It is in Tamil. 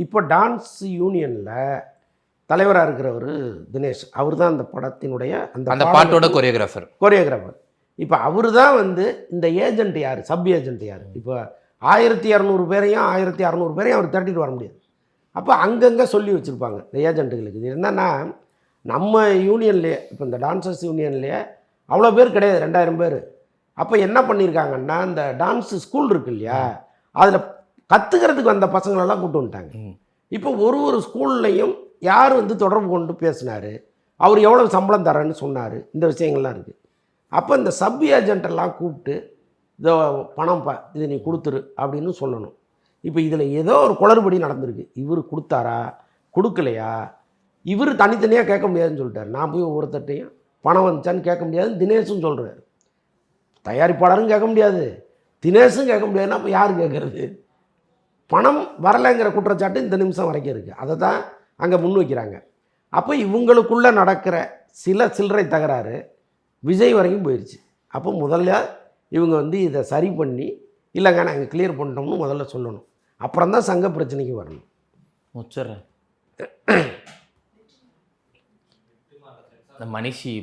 இப்போ டான்ஸ் யூனியனில் தலைவராக இருக்கிறவர் தினேஷ், அவர் தான் அந்த படத்தினுடைய அந்த பாட்டோட கொரியோகிராஃபர். இப்போ அவர் தான் வந்து இந்த ஏஜென்ட் யார், சப் ஏஜென்ட் யார். இப்போ 1200 பேரையும் 1600 பேரையும் அவர் திரட்டிட்டு வர முடியாது. அப்போ அங்கங்கே சொல்லி வச்சுருப்பாங்க இந்த ஏஜென்ட்டுகளுக்கு. இது என்னென்னா, நம்ம யூனியன்லேயே இப்போ இந்த டான்சர்ஸ் யூனியன்லேயே அவ்வளோ பேர் கிடையாது, 2000 பேர். அப்போ என்ன பண்ணியிருக்காங்கன்னா, இந்த டான்ஸு ஸ்கூல் இருக்கு இல்லையா, அதில் கற்றுக்கிறதுக்கு வந்த பசங்களெல்லாம் கூப்பிட்டு வந்துட்டாங்க. இப்போ ஒரு ஸ்கூல்லையும் யார் வந்து தொடர்பு கொண்டு பேசினார், அவர் எவ்வளோ சம்பளம் தரேன்னு சொன்னார், இந்த விஷயங்கள்லாம் இருக்குது. அப்போ இந்த சப் ஏஜென்ட்டெல்லாம் கூப்பிட்டு இதை பணம் இது நீ கொடுத்துரு அப்படின்னு சொல்லணும். இப்போ இதில் ஏதோ ஒரு குளறுபடி நடந்திருக்கு. இவர் கொடுத்தாரா கொடுக்கலையா, இவர் தனித்தனியாக கேட்க முடியாதுன்னு சொல்லிட்டார். நான் போய் ஒவ்வொருத்தட்டையும் பணம் வந்துச்சான்னு கேட்க முடியாதுன்னு தினேஷும் சொல்கிறார். தயாரிப்பாளரும் கேட்க முடியாது, தினேஷும் கேட்க முடியாதுன்னா அப்போ யார் கேட்குறது? பணம் வரலைங்கிற குற்றச்சாட்டு இந்த நிமிஷம் வரைக்கும் இருக்குது. அதை தான் அங்கே முன் வைக்கிறாங்க. அப்போ இவங்களுக்குள்ளே நடக்கிற சில்லறை தகராறு விஜய் வரைக்கும் போயிடுச்சு. அப்போ முதல்ல இவங்க வந்து இதை சரி பண்ணி, இல்லைங்க நாங்கள் கிளியர் பண்ணிட்டோம்னு முதல்ல சொல்லணும். அப்புறம் தான் சங்க பிரச்சனைக்கு வரணும். முடிச்சிடுறேன். இந்த மனிஷி